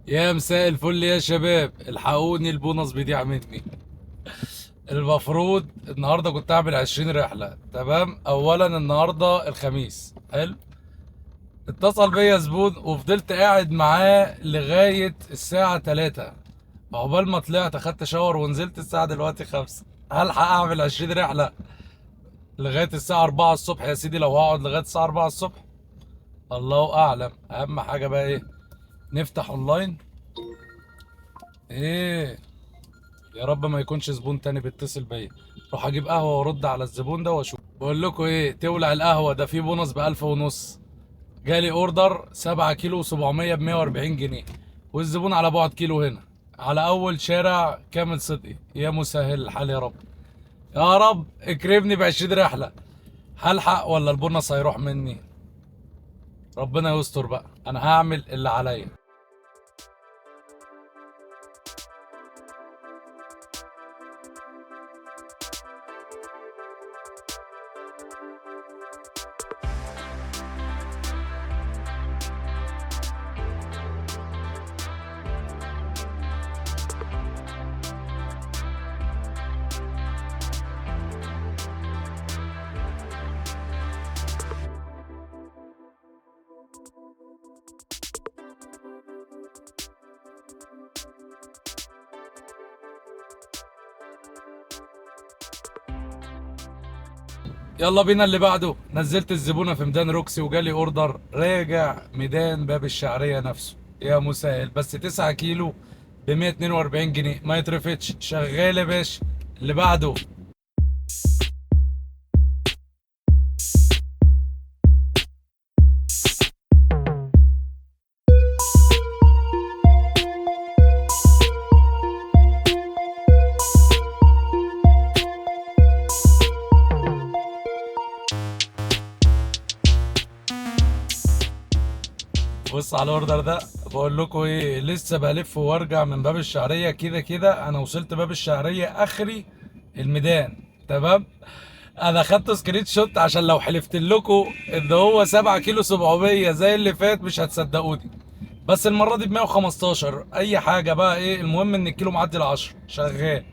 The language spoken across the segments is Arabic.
يا مساء الفل يا شباب، الحقوني البونص بيضيع مني. المفروض النهارده كنت اعمل 20 رحله. تمام، اولا النهارده الخميس. حلو. اتصل بيا زبون وفضلت قاعد معاه لغايه الساعه 3. عقبال ما طلعت اخدت شاور ونزلت الساعه دلوقتي 5. هلحق اعمل 20 رحله لغايه الساعه 4 الصبح يا سيدي؟ لو هقعد لغايه الساعه 4 الصبح الله اعلم. اهم حاجه بقى ايه؟ نفتح اونلاين. ايه، يا رب ما يكونش زبون تاني بيتصل بيا. اروح اجيب قهوه وارد على الزبون ده واشوف. بقول لكم ايه، تولع القهوه ده في بونص ب 1000 ونص. جالي اوردر 7 كيلو 700 ب 140 جنيه، والزبون على بعد كيلو هنا على اول شارع كامل صدقي. يا مسهل الحال يا رب. يا رب اكرمني ب 20 رحله. هلحق ولا البونص هيروح مني؟ ربنا يستر بقى، انا هعمل اللي عليا. يلا بينا اللي بعده. نزلت الزبونة في ميدان روكسي وجالي اوردر راجع ميدان باب الشعرية نفسه. يا مسهل، بس 9 كيلو ب 142 جنيه، ما يترفضش. شغال يا باشا. اللي بعده. بص على الاوردر ده. بقول لكم ايه، لسه بلف وارجع من باب الشعرية. كده كده انا وصلت باب الشعرية اخري الميدان. تمام. انا خدت سكرين شوت عشان لو حلفت لكم ان هو 7 كيلو 700 زي اللي فات مش هتصدقوني. بس المره دي ب 115 اي حاجه بقى. ايه المهم ان الكيلو معدي ال 10 شغال.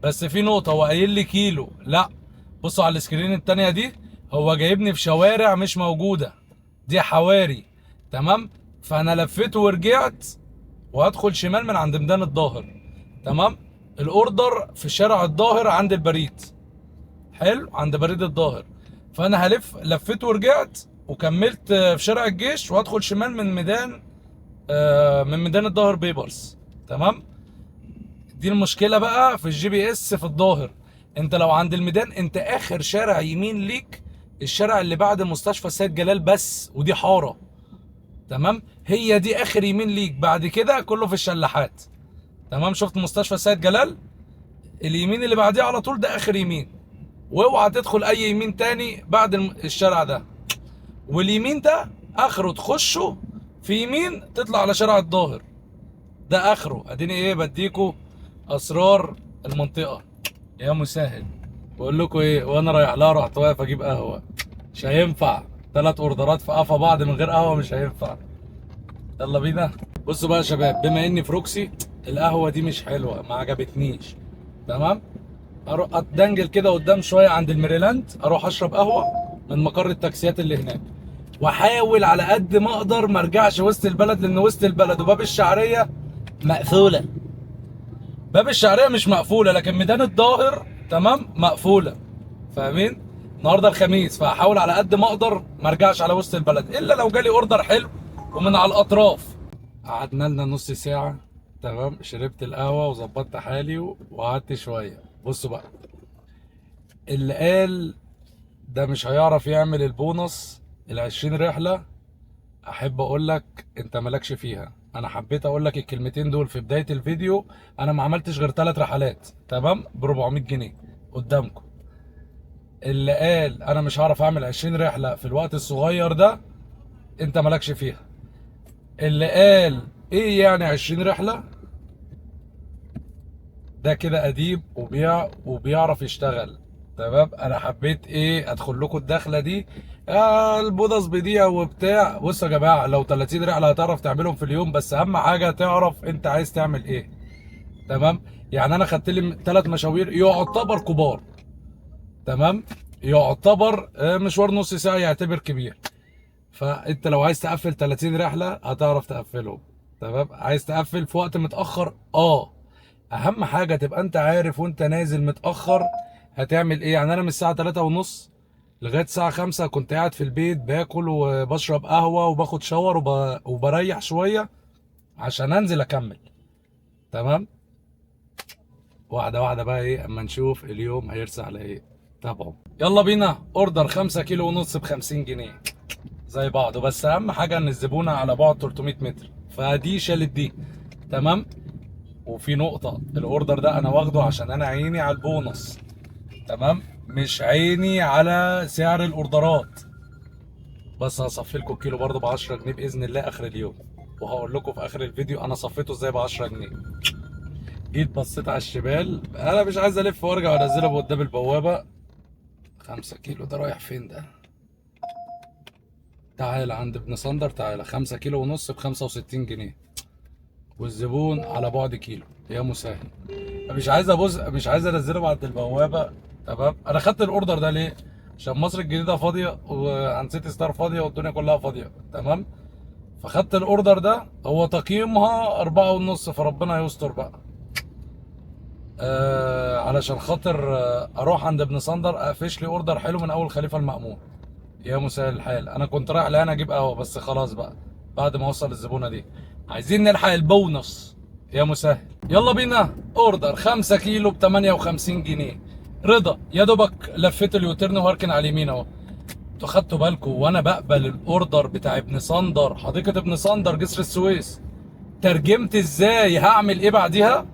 بس في نقطه، هو قايل لي كيلو لا. بصوا على السكرين التانية دي، هو جايبني في شوارع مش موجوده، دي حواري. تمام. فانا لفيت ورجعت وهدخل شمال من عند ميدان الظاهر. تمام. الاوردر في شارع الظاهر عند البريد. حلو، عند بريد الظاهر. فانا لفيت ورجعت وكملت في شارع الجيش وهدخل شمال من ميدان من ميدان الظاهر بيبرس. تمام. دي المشكله بقى في الجي بي اس في الظاهر. انت لو عند الميدان انت اخر شارع يمين ليك الشارع اللي بعد مستشفى سيد جلال بس، ودي حاره. تمام، هي دي اخر يمين ليك، بعد كده كله في الشلاحات. تمام، شفت مستشفى سيد جلال؟ اليمين اللي بعديه على طول ده اخر يمين. واوعى تدخل اي يمين تاني بعد الشارع ده. واليمين ده اخره تخشه في يمين تطلع على شارع الظاهر. ده اخره. اديني ايه بديكوا اسرار المنطقه. يا مسهل. بقول لكم ايه، وانا رايح لها رحت واقف اجيب قهوه. مش هينفع 3 اوردرات في قفا بعض من غير قهوه، مش هينفع. يلا بينا. بصوا بقى يا شباب، بما اني في روكسي القهوه دي مش حلوه، ما عجبتنيش. تمام. اروح اتدنجل كده قدام شويه عند الميريلاند، اروح اشرب قهوه من مقر التاكسيات اللي هناك. واحاول على قد ما اقدر ما ارجعش وسط البلد، لان وسط البلد وباب الشعريه مقفوله. باب الشعريه مش مقفوله، لكن ميدان الظاهر تمام مقفوله. فاهمين؟ النهارده الخميس، فهحاول على قد ما اقدر ما ارجعش على وسط البلد الا لو جالي اوردر حلو ومن على الاطراف. قعدنا لنا نص ساعه. تمام، شربت القهوه وظبطت حالي وقعدت شويه. بصوا بقى، اللي قال ده مش هيعرف يعمل البونص ال20 رحله، احب اقول لك انت مالكش فيها. انا حبيت اقول لك الكلمتين دول في بدايه الفيديو. انا ما عملتش غير 3 رحلات تمام ب 400 جنيه قدامكم. اللي قال انا مش هعرف اعمل 20 رحله في الوقت الصغير ده انت مالكش فيها. اللي قال ايه يعني 20 رحله ده كده اديب وبيعرف يشتغل. تمام. انا حبيت ايه ادخل لكم الدخله دي البونص بيضيع وبتاع. بصوا يا جماعه، لو 30 رحله هتعرف تعملهم في اليوم، بس اهم حاجه تعرف انت عايز تعمل ايه. تمام. يعني انا خدت لي 3 مشاوير يعتبر كبار. تمام. يعتبر مشوار نص ساعه يعتبر كبير. فانت لو عايز تقفل 30 رحله هتعرف تقفلهم. تمام. عايز تقفل في وقت متاخر، اهم حاجه تبقى انت عارف وانت نازل متاخر هتعمل ايه. يعني انا من الساعه 3 ونص لغايه الساعه 5 كنت قاعد في البيت باكل وبشرب قهوه وباخد شاور وبريح شويه عشان انزل اكمل. تمام. واحده واحده بقى ايه اما نشوف اليوم هيرسى على ايه. تابعوا. يلا بينا. اوردر 5 كيلو ونص ب 50 جنيه زي بعضه، بس اهم حاجه ان الزبونه على بعد 300 متر، فدي شالت دي. تمام. وفي نقطه، الاوردر ده انا واخده عشان انا عيني على البونص. تمام. مش عيني على سعر الاوردرات. بس هصفي لكم الكيلو برضه ب 10 جنيه باذن الله اخر اليوم، وهقول لكم في اخر الفيديو انا صفيته ازاي ب 10 جنيه. جيت بصيت على الشمال، انا مش عايز الف وارجع وانزله قدام البوابه. 5 كيلو ده رايح فين ده؟ تعال عند ابن صندر، تعال. 5 كيلو ونص ب 65 جنيه، والزبون على بعد كيلو. يا مسهل. مش عايز انزله عند البوابه. تمام. انا خدت الاوردر ده ليه؟ عشان مصر الجديده فاضيه وعن سيتي ستار فاضيه والدنيا كلها فاضيه. تمام. فخدت الاوردر ده، هو تقييمها 4.5، فربنا يستر بقى. علشان خاطر اروح عند ابن صندر اقفش لي اوردر حلو من اول خليفه المأمون. يا مسهل الحال. انا كنت رايح لهنا اجيب قهوه، بس خلاص بقى بعد ما اوصل الزبونه دي عايزين نلحق البونص. يا مسهل. يلا بينا. اوردر 5 كيلو ب 58 جنيه. رضا يا دوبك لفيت اليوتيرن وهركن على اليمين اهو. انتوا خدتوا بالكم وانا بقبل الاوردر بتاع ابن صندر، حديقه ابن صندر جسر السويس، ترجمت ازاي هعمل ايه بعديها؟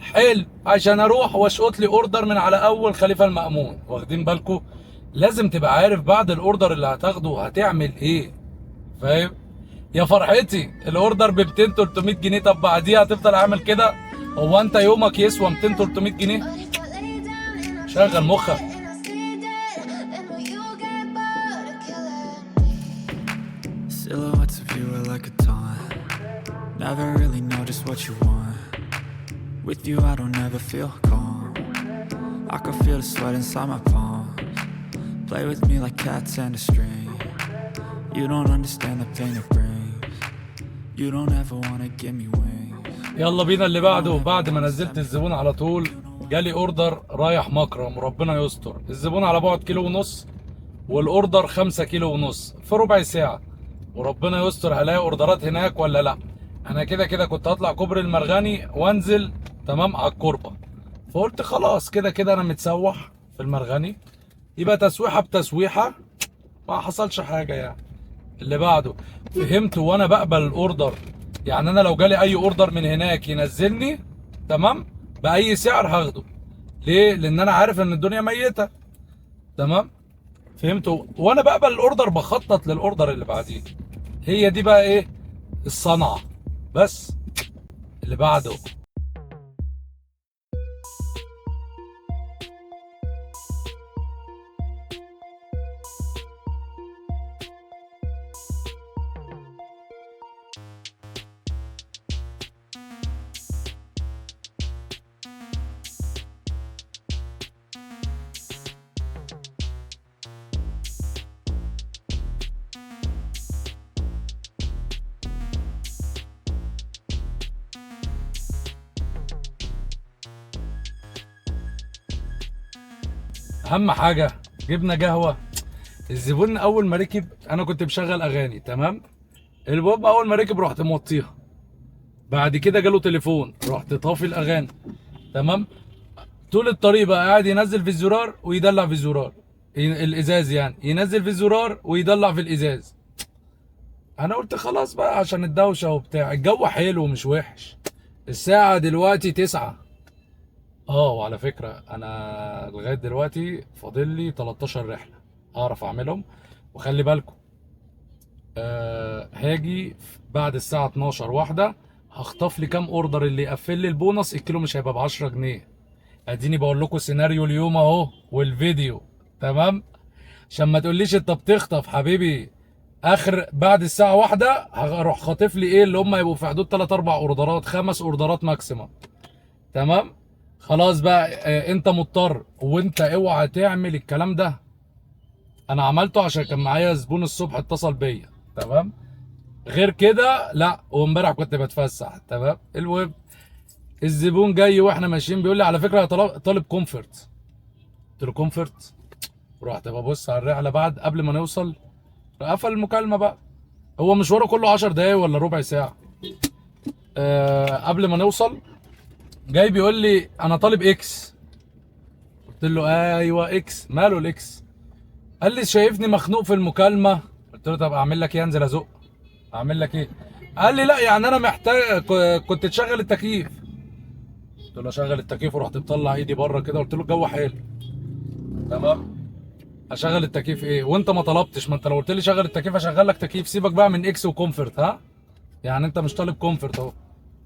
حلو. عشان اروح واشقط لي اوردر من على اول خليفه المأمون. واخدين بالكم؟ لازم تبقى عارف بعد الاوردر اللي هتاخده هتعمل ايه. فاهم؟ يا فرحتي، الاوردر ب 200 300 جنيه، طب بعديها هتفضل عامل كده؟ هو انت يومك يسوى 200 300 جنيه؟ شغل مخك. Silhouettes of you are like a taunt. Never really know just what you want. With you I don't ever feel calm. I can feel the sweat inside my palms. Play with me like cats and a string. You don't understand the pain it brings. You don't ever wanna give me wings. يلا بينا اللي بعده. بعد ما نزلت الزبون على طول جالي اوردر رايح مكرم، ربنا يستر. الزبون على بعد كيلو ونص والاوردر 5 كيلو ونص في ربع ساعه، وربنا يستر هلاقي اوردرات هناك ولا لا. انا كده كده كنت هطلع كوبري المرغني وانزل تمام على الكوربه، فقلت خلاص كده كده انا متسوح في المرغني، يبقى تسويحه بتسويحه، ما حصلش حاجه يعني. اللي بعده فهمت وانا بقبل الاوردر. يعني انا لو جالي اي اوردر من هناك ينزلني تمام باي سعر هاخده. ليه؟ لان انا عارف ان الدنيا ميته. تمام. فهمتوا؟ وانا بقبل الاوردر بخطط للاوردر اللي بعديه. هي دي بقى ايه الصنعه. بس اللي بعده. اهم حاجه جبنا قهوه. الزبون اول ما ركب انا كنت مشغل اغاني تمام. البوب اول ما ركب رحت موطيها. بعد كده جاله تليفون رحت طافي الاغاني. تمام. طول الطريق بقى قاعد ينزل في الزرار ويدلع في الزرار، الازاز يعني، ينزل في الزرار ويدلع في الازاز. انا قلت خلاص بقى عشان الدوشه وبتاع. الجو حلو مش وحش. الساعه دلوقتي 9. وعلى فكرة أنا لغاية دلوقتي فاضل لي 13 رحلة أعرف أعملهم. وخلي بالكم هاجي بعد الساعة 12 واحدة هخطف لي كام أوردر اللي يقفل لي البونص. الكيلو مش هيبقى ب 10 جنيه. أديني بقول لكم سيناريو اليوم أهو والفيديو. تمام. عشان ما تقوليش انت بتخطف حبيبي. اخر بعد الساعه واحدة هروح خاطف لي ايه اللي هم يبقوا في حدود 3 4 اوردرات، 5 اوردرات ماكسيمم. تمام. خلاص بقى انت مضطر، وانت اوعى تعمل الكلام ده. انا عملته عشان كان معايا زبون الصبح اتصل بيا. تمام. غير كده لا، وامبارح كنت بتفسح. تمام. المهم الزبون جاي واحنا ماشيين بيقول لي على فكره يا طالب كومفورت. قلت له كومفورت؟ رحت ببص على الرحله بعد قبل ما نوصل، قفل المكالمه بقى. هو مشواره كله 10 دقايق ولا ربع ساعه. قبل ما نوصل جاي بيقول لي انا طالب اكس. قلت له ايوه اكس، ماله الاكس؟ قال لي شايفني مخنوق في المكالمه. قلت له طب اعمل لك ايه، انزل ازق؟ اعمل لك ايه؟ قال لي لا يعني انا محتاج كنت تشغل التكييف. قلت له اشغل التكييف، ورحت مطلع ايدي بره كده قلت له الجو حلو. تمام. اشغل التكييف ايه وانت ما طلبتش؟ ما انت لو قلت لي شغل التكييف اشغل لك تكييف. سيبك بقى من اكس وكومفورت، ها يعني انت مش طالب كومفورت اهو.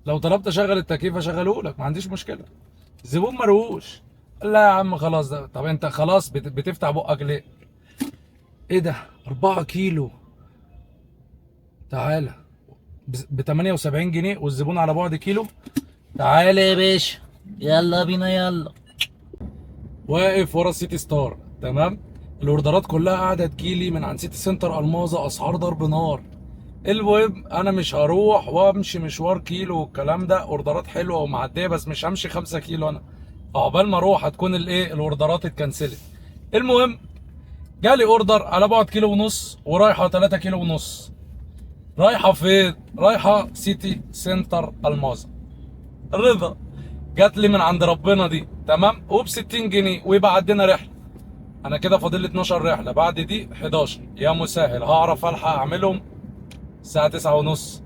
لو طلبت اشغل التكييف اشغله لك، ما عنديش مشكله. الزبون مرهوش. قال لا يا عم خلاص ده. طب انت خلاص بتفتح بقك ليه؟ ايه ده 4 كيلو؟ تعالى ب 78 جنيه، والزبون على بعد كيلو. تعالى يا باشا، يلا بينا يلا. واقف ورا السيتي ستار. تمام. الاوردرات كلها قاعده تجيلي من عند سيتي سنتر الماظه، اسعار ضرب نار. المهم انا مش هروح وامشي مشوار كيلو والكلام ده. اوردرات حلوه ومعديه بس مش همشي 5 كيلو انا. عقبال ما اروح هتكون الايه الاوردرات اتكنسلت. المهم جالي اوردر على بعد كيلو ونص ورايحه 3 كيلو ونص. رايحه فين؟ رايحه سيتي سنتر الماظه. رضا جات لي من عند ربنا دي. تمام. وب 60 جنيه ويبقى عندنا رحله. انا كده فاضل لي 12 رحله، بعد دي 11. يا مسهل هعرف الحق اعملهم الساعه 9 ونص.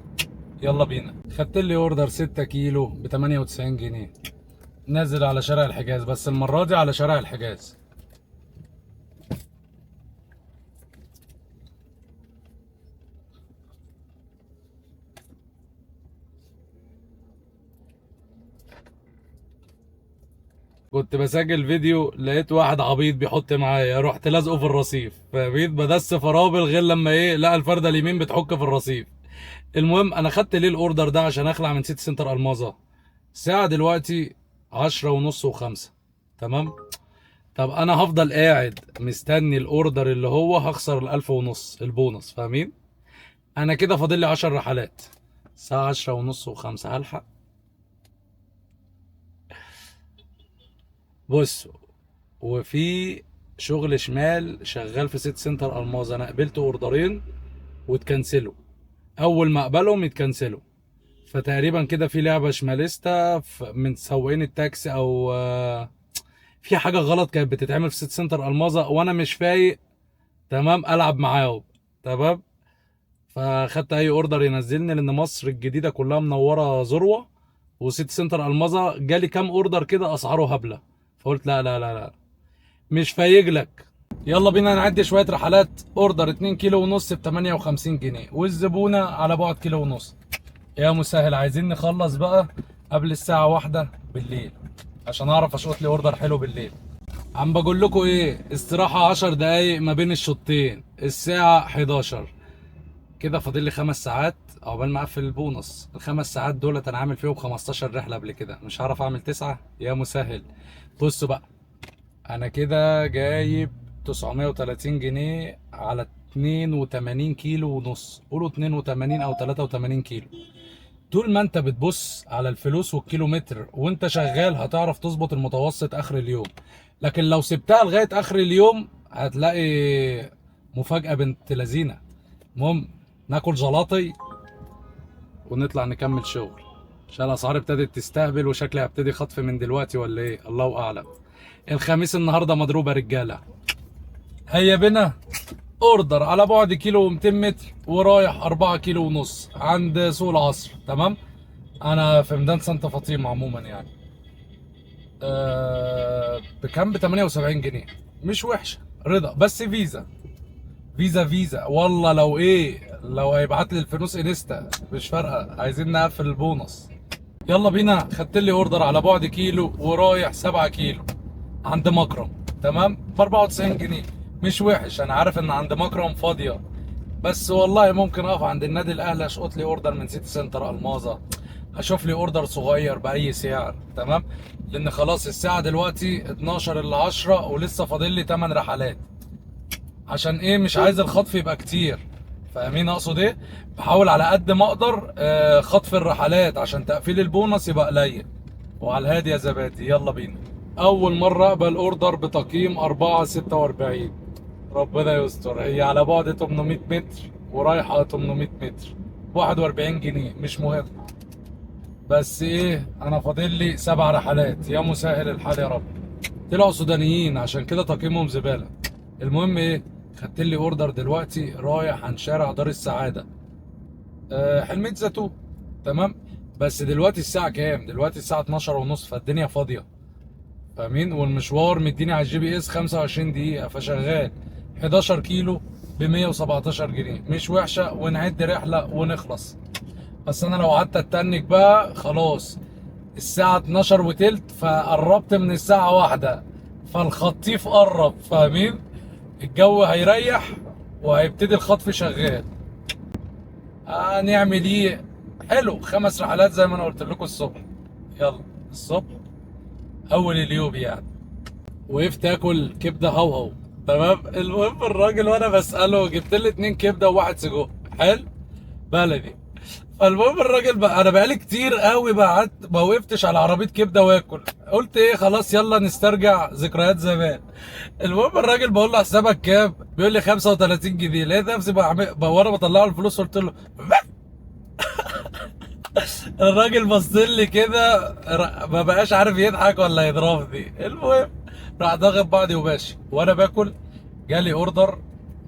يلا بينا. خدت لي اوردر 6 كيلو ب 98 جنيه. نازل على شارع الحجاز، بس المره دي على شارع الحجاز. كنت بسجل فيديو لقيت واحد عبيط بيحط معايا، رحت لازقه في الرصيف، فبقيت بدس فرابل غير لما ايه لقى الفرده اليمين بتحك في الرصيف. المهم انا خدت ليه الاوردر ده عشان اخلع من سيتي سنتر الماظه. الساعه دلوقتي 10 ونص و5. تمام. طب انا هفضل قاعد مستني الاوردر اللي هو هخسر الالف ونص البونص، فاهمين؟ انا كده فاضل لي 10 رحلات. الساعه 10 ونص و5 هلحق؟ بص، وفي شغل شمال شغال في سيتي سنتر الماظه. انا قبلت اوردرين واتكنسلوا. اول ما اقبلهم يتكنسلوا. فتقريبا كده في لعبه شماليستا من سواقين التاكسي، او في حاجه غلط كانت بتتعمل في سيتي سنتر الماظه وانا مش فايق. تمام. العب معاهم. تمام. فاخدت اي اوردر ينزلني، لان مصر الجديده كلها منوره ذروه، وسيتي سنتر الماظه جالي كام اوردر كده اسعاره هبله. فقلت لا لا لا لا، مش فايق لك. يلا بينا نعدي شويه رحلات. اوردر 2 كيلو ونص ب 58 جنيه، والزبونه على بعد كيلو ونص. يا مسهل عايزين نخلص بقى قبل الساعه 1 بالليل عشان اعرف اشوط لي اوردر حلو بالليل. عم بقول لكم ايه، استراحه 10 دقايق ما بين الشوطين، الساعه 11. كده فاضل لي 5 ساعات عقبال ما اقفل البونص. الخمس ساعات دولت انا عامل فيهم 15 رحله قبل كده، مش هعرف اعمل 9. يا مسهل. بصوا بقى، انا كده جايب 930 جنيه على 82 كيلو ونص. قولوا 82 او 83 كيلو. طول ما انت بتبص على الفلوس والكيلومتر وانت شغال هتعرف تظبط المتوسط اخر اليوم. لكن لو سبتها لغايه اخر اليوم هتلاقي مفاجاه بنت لذينه. المهم ناكل جلاطي ونطلع نكمل شغل، عشان الاسعار ابتدت تستهبل وشكلي هبتدي خطف من دلوقتي ولا ايه، الله اعلم. الخميس النهارده مضروبه رجاله. هيا بنا. اوردر على بعد كيلو و200 متر ورايح 4 كيلو ونص عند سوق العصر. تمام. انا في ميدان سانتا فاطمه عموما يعني. بكام؟ ب 78 جنيه. مش وحشه. رضا. بس فيزا فيزا فيزا والله. لو ايه لو هيبعت لي الفلوس انستا مش فارقه، عايزين نقفل البونص. يلا بينا. خدت لي اوردر على بعد كيلو ورايح 7 كيلو عند مكرم. تمام. ب 94 جنيه. مش وحش. انا عارف ان عند مكرم فاضيه، بس والله ممكن اقف عند النادي الاهلي اشقط لي اوردر من سيتي سنتر الماظه، اشوف لي اوردر صغير باي سعر. تمام، لان خلاص الساعه دلوقتي 12 الا 10 ولسه فاضل لي 8 رحلات. عشان ايه؟ مش عايز الخطف يبقى كتير. فاهمين اقصد ايه؟ بحاول على قد ما اقدر خطف الرحلات عشان تقفيل البونص يبقى قليل. وعلى الهادي يا زبادي، يلا بينا. اول مره اقبل اوردر بتقييم 4.46. ربنا يستر. هي على بعد 800 متر ورايحه 800 متر، 41 جنيه مش مهم. بس ايه، انا فاضل لي 7 رحلات، يا مسهل الحال يا رب. طلعوا سودانيين عشان كده تقييمهم زباله. المهم ايه، خدت لي اوردر دلوقتي رايح عن شارع دار السعاده، حلمية زيتون. تمام، بس دلوقتي الساعه كام؟ دلوقتي الساعه 12 ونص، فالدنيا فاضيه. فاهمين؟ والمشوار مديني على الGPS 25 دقيقه، فشغال 11 كيلو ب 117 جنيه، مش وحشه. ونعد رحله ونخلص. بس انا لو قعدت اتنك بقى خلاص، الساعة 12 وتلت، فقربت من الساعة 1، فالخطيف قرب. فاهمين؟ الجو هيريح وهيبتدي الخطف شغال. هنعمل ايه؟ حلو، 5 رحلات زي ما انا قلت لكم الصبح. يلا الصبح اول اليوم يعني. وقفت اكل كبده هوهو. تمام، المهم الراجل وانا بساله جبت لي 2 كبده وواحد سجق حلو بلدي. فالمهم الراجل بقى، انا بقالي كتير قوي بقى ما وقفتش على عربيه كبده واكل. قلت ايه، خلاص يلا نسترجع ذكريات زمان. المهم الراجل بقول له حسابك كام؟ بيقول لي 35 جنيه. لقيت نفسي بقى وانا بطلع له الفلوس قلت له الراجل بص لي كده، ما بقاش عارف يضحك ولا يضربني. المهم راح ضاغط بعضي وماشي. وانا باكل جالي اوردر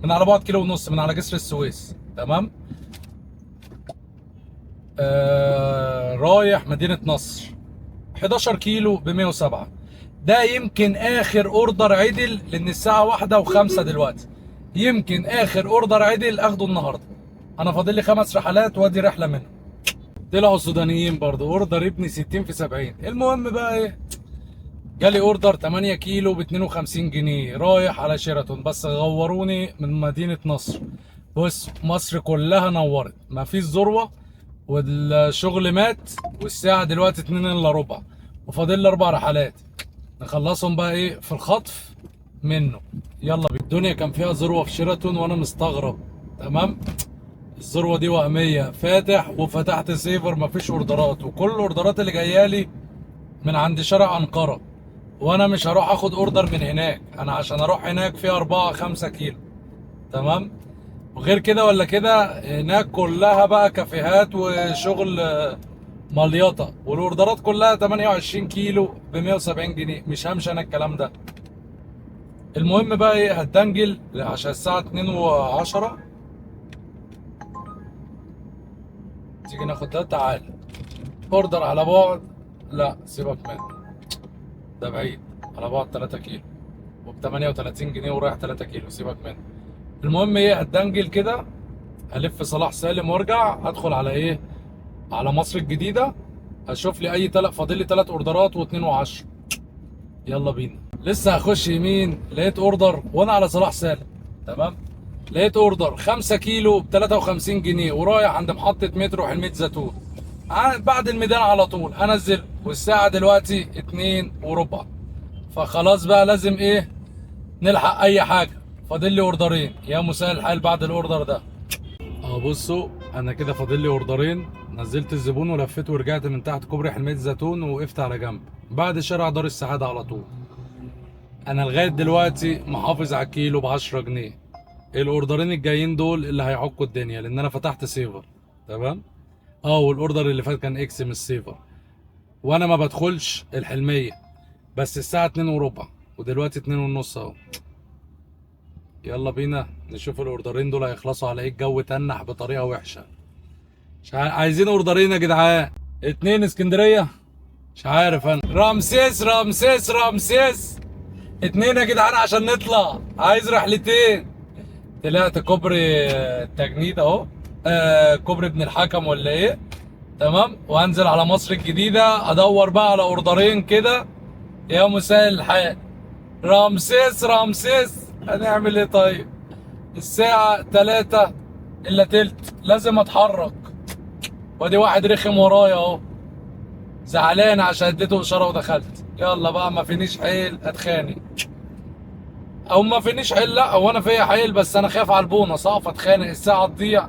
من على بعد كيلو ونص من على جسر السويس. تمام، رايح مدينة نصر، 11 كيلو ب 107. ده يمكن اخر اوردر عدل، لان الساعة 1:05 دلوقتي. يمكن اخر اوردر عدل اخده النهاردة. انا فاضل لي 5 رحلات وادي رحلة منهم. طلعوا سودانيين برضه، اوردر ابني 60 في 70. المهم بقى ايه، جالي اوردر 8 كيلو ب 52 جنيه رايح على شيراتون، بس غوروني من مدينة نصر. بص، مصر كلها نورت، مفيش ذروة والشغل مات. والساعة دلوقتي 2 الا ربع وفاضل لي 4 رحلات نخلصهم بقى ايه في الخطف منه. يلا بينا. الدنيا كان فيها ذروة في شيراتون وانا مستغرب. تمام، الذروة دي وهمية. فاتح وفتحت سيفر، مفيش اوردرات، وكل الاوردرات اللي جايه لي من عند شارع أنقرة. وانا مش هروح اخد اوردر من هناك، انا عشان اروح هناك في 4-5 كيلو. تمام، وغير كده ولا كده هناك كلها بقى كافيهات وشغل مليطه، والاوردرات كلها 28 كيلو ب 170 جنيه. مش همشي انا الكلام ده. المهم بقى ايه، هتدنجل عشان الساعه 2:10. تيجي ناخد ده؟ تعال. اوردر على بعد، لا سيبك منه، ده بعيد، على بعد 3 كيلو وب 38 جنيه ورايح 3 كيلو، سيبك منه. المهم ايه، هتدنجل كده، هلف صلاح سالم وارجع، هدخل على ايه، على مصر الجديدة. هشوف لي اي فاضل لي 3 اوردرات و2:10. يلا بينا. لسه هخش يمين لقيت اوردر وانا على صلاح سالم. تمام، لقيت اوردر 5 كيلو ب 53 جنيه ورايح عند محطة مترو حلمية زيتون، بعد الميدان على طول. انزل والساعة دلوقتي 2 وربع، فخلاص بقى لازم ايه، نلحق اي حاجة. فاضل لي اوردرين، يا مسهل الحال بعد الاوردر ده. بصوا انا كده فاضل لي اوردرين. نزلت الزبون ولفيت ورجعت من تحت كوبري حلمية زيتون ووقفت على جنب بعد شارع دار السعادة على طول. انا لغاية دلوقتي محافظ على الكيلو ب 10 جنيه. الاوردرين الجايين دول اللي هيعكوا الدنيا، لان انا فتحت سيفر. تمام، والاوردر اللي فات كان اكس من السيفر، وانا ما بدخلش الحلمية. بس الساعة 2 وربع ودلوقتي 2 ونص اهو. يلا بينا نشوف الاوردرين دول هيخلصوا على ايه. الجو تنح بطريقه وحشه. مش عايزين اوردرين يا جدعان. 2 اسكندريه، مش عارف انا. رمسيس رمسيس رمسيس، 2 يا جدعان عشان نطلع. عايز رحلتين. طلعت كوبري التجنيد اهو، كوبري ابن الحكم ولا ايه. تمام، وهنزل على مصر الجديده ادور بقى على اوردرين كده، يا مسهل الحال. رمسيس رمسيس، هنعمل ايه طيب؟ الساعة 3 الا تلت، لازم اتحرك. وادي واحد رخم ورايا اهو، زعلان عشان اديته اشارة ودخلت. يلا بقى، ما فينيش حيل اتخانق، او ما فينيش حيل، لا هو انا فيا حيل بس انا خايف على البونص، اقف اتخانق الساعة تضيع.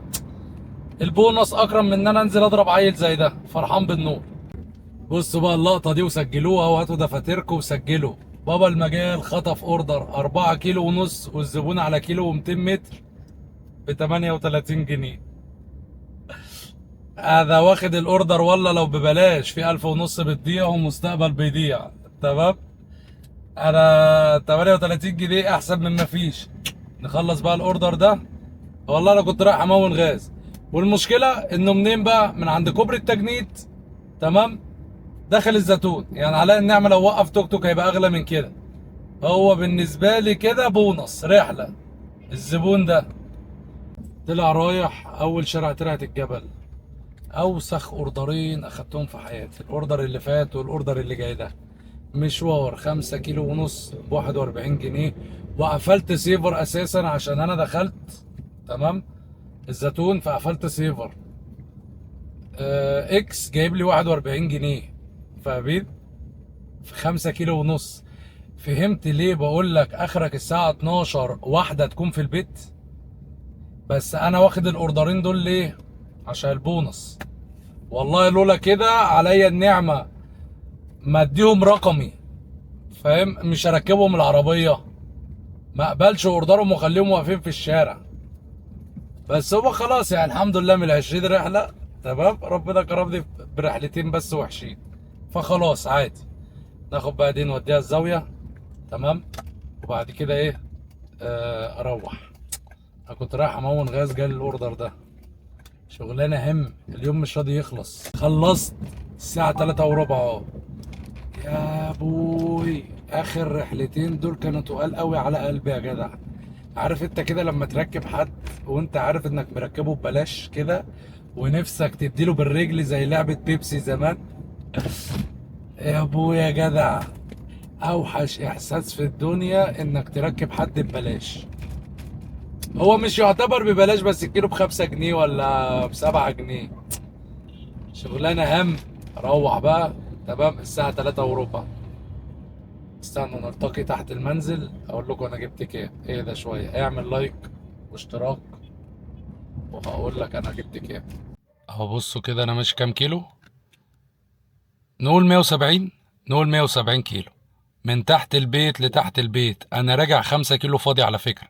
البونص اكرم من ان انا انزل اضرب عيل زي ده فرحان بالنور. بصوا بقى اللقطة دي وسجلوها، وهاتوا دفاتركم وسجلوا. بابا المجال خطف اوردر 4 كيلو ونص والزبون على كيلو و200 متر ب 38 جنيه. هذا واخد الاوردر والله لو ببلاش، في 1000 ونص بتضيع ومستقبل بيضيع. تمام. انا 38 جنيه احسن من ما فيش. نخلص بقى الاوردر ده. والله انا كنت رايح امون غاز، والمشكله انه منين بقى؟ من عند كوبري التجنيد. تمام. داخل الزيتون، يعني علاء النعمه لو وقف توك توك هيبقى اغلى من كده. هو بالنسبه لي كده بونص رحله. الزبون ده طلع رايح اول شارع ترعه الجبل. اوسخ اوردرين اخدتهم في حياتي، الاوردر اللي فات والاوردر اللي جاي ده. مشوار 5 كيلو ونص ب 41 جنيه. وقفلت سيفر اساسا عشان انا دخلت. تمام. الزيتون فقفلت سيفر. اكس جايب لي 41 جنيه. فاهمين؟ في 5 كيلو ونص. فهمت ليه بقول لك اخرك الساعة 12 واحدة تكون في البيت؟ بس انا واخد الاوردرين دول ليه؟ عشان البونص. والله لولا كده عليا النعمة ما اديهم رقمي. فاهم؟ مش هركبهم العربية، ما اقبلش اوردرهم واخليهم واقفين في الشارع. بس هو خلاص يعني الحمد لله من 20 رحلة. تمام. ربنا كرمني برحلتين بس وحشين، فخلاص عادي. ناخد بقى دي نوديها الزاوية. تمام. وبعد كده ايه؟ اروح. انا كنت رايح امون غاز، جالي الاوردر ده. شغلانه هم، اليوم مش راضي يخلص. خلصت الساعه 3 وربع اهو. يا ابوي اخر رحلتين دول كانوا تقال قوي على قلبي يا جدع. عارف انت كده لما تركب حد وانت عارف انك مركبه ببلاش كده، ونفسك تديله بالرجل زي لعبه بيبسي زمان. يا ابوي يا جدع، اوحش احساس في الدنيا انك تركب حد ببلاش. هو مش يعتبر ببلاش، بس الكيلو ب5 جنيه ولا ب7 جنيه. شغلانة هم. روح بقى. تمام. الساعة 3 وربع. استنوا نلتقي تحت المنزل اقول لكم انا جبت كام. ايه ده شوية، اعمل لايك واشتراك وهقول لك انا جبت كام. اهو بصوا كده انا ماشي كام كيلو. نقول 170. نقول 170 كيلو من تحت البيت لتحت البيت. انا راجع 5 كيلو فاضي على فكرة،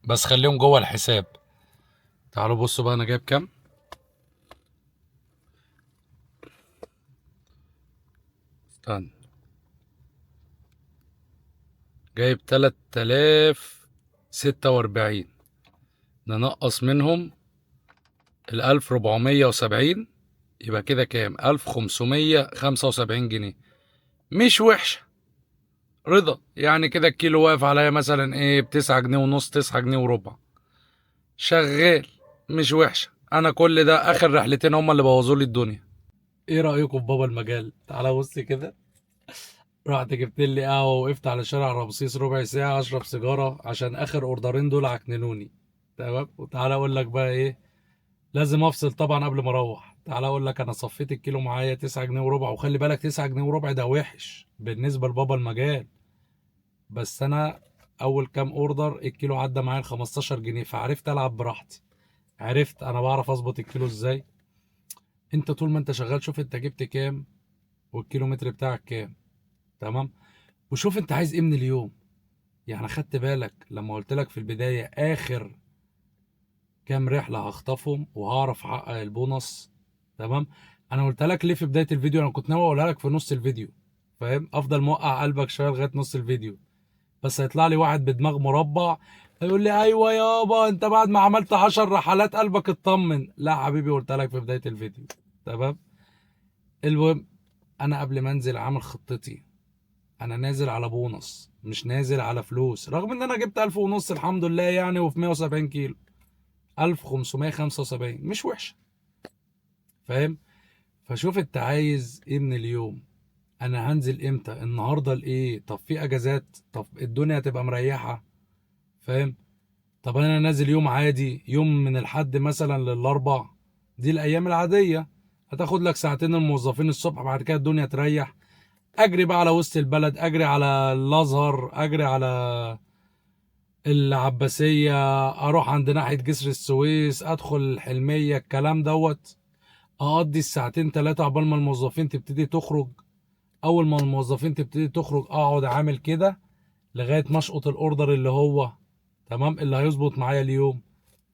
بس خليهم جوه الحساب. تعالوا بصوا بقى انا جايب كام. استنى. جايب 3046. ننقص منهم 1470، يبقى كده كام؟ 1575 جنيه. مش وحشة، رضا يعني. كده الكيلو واقف عليا مثلا ايه ب9 جنيه ونص، 9 جنيه وربع. شغال. مش وحشة. انا كل ده اخر رحلتين هما اللي بوظوا لي الدنيا. ايه رأيكم في بابا المجال؟ تعالى بص كده. رحت جبت لي قهوة ووقفت على شارع رمسيس ربع ساعة اشرب سيجارة عشان اخر اوردرين دول عكننوني. تمام. وتعالى اقول لك بقى ايه. لازم افصل طبعا قبل ما اروح. تعالى اقول لك انا صفيت الكيلو معايا 9 جنيه وربع. وخلي بالك 9 جنيه وربع ده وحش بالنسبة لبابا المجال. بس انا اول كام اوردر الكيلو عدى معايا ال 15 جنيه، فعرفت العب براحتي. عرفت انا بعرف اظبط الكيلو ازاي. انت طول ما انت شغال شوف انت جبت كام والكيلومتر بتاعك كام. تمام. وشوف انت عايز ايه من اليوم. يعني خدت بالك لما قلت لك في البداية اخر كام رحلة هخطفهم وهعرف احقق البونص. تمام. انا قلت لك ليه في بداية الفيديو؟ انا كنت ناوي اقولها لك في نص الفيديو. فاهم؟ افضل موقع قلبك شوية لغاية نص الفيديو. بس هيطلع لي واحد بدماغ مربع هيقول لي ايوه يابا انت بعد ما عملت 10 رحلات قلبك اطمن. لا حبيبي، قلت لك في بداية الفيديو. تمام. المهم، انا قبل ما انزل عامل خطتي. انا نازل على بونص مش نازل على فلوس، رغم ان انا جبت 1000 ونص الحمد لله يعني، وفي 170 كيلو. 1575 مش وحشة. فاهم؟ فشوف انت عايز ايه من اليوم. انا هنزل امتى؟ النهارده لايه؟ طب في اجازات؟ طب الدنيا هتبقى مريحة. فاهم؟ طب انا نازل يوم عادي، يوم من الحد مثلا للاربع، دي الايام العاديه، هتاخد لك ساعتين الموظفين الصبح، بعد كده الدنيا تريح. اجري بقى على وسط البلد، اجري على الازهر، اجري على العباسيه، اروح عند ناحيه جسر السويس، ادخل الحلميه، الكلام دوت. اقضي الساعتين ثلاثه عقبال ما الموظفين تبتدي تخرج. اول ما الموظفين تبتدي تخرج اقعد عامل كده لغايه ما اشقط الاوردر اللي هو تمام، اللي هيظبط معايا اليوم.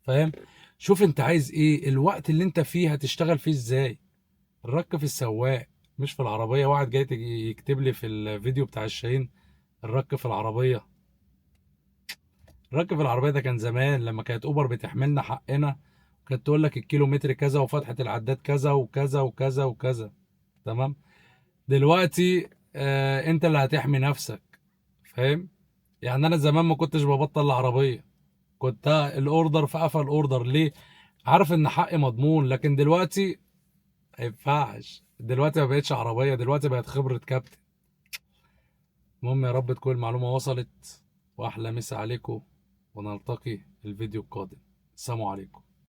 فاهم؟ شوف انت عايز ايه، الوقت اللي انت فيه هتشتغل فيه ازاي. الرك في السواق مش في العربيه. واحد جاي يكتب لي في الفيديو بتاع الشاهين الرك في العربيه. الرك في العربيه ده كان زمان لما كانت اوبر بتحملنا حقنا، كانت تقول لك الكيلومتر كذا وفتحه العداد كذا وكذا وكذا وكذا. تمام. دلوقتي انت اللي هتحمي نفسك. فاهم؟ يعني انا زمان ما كنتش ببطل العربيه، كنت الاوردر في قفل الاوردر ليه؟ عارف ان حقي مضمون. لكن دلوقتي ما ينفعش، دلوقتي ما بقتش عربيه، دلوقتي بقت خبره كابتن. المهم يا رب تكون المعلومه وصلت، واحلى مسا عليكم، ونلتقي الفيديو القادم. السلام عليكم.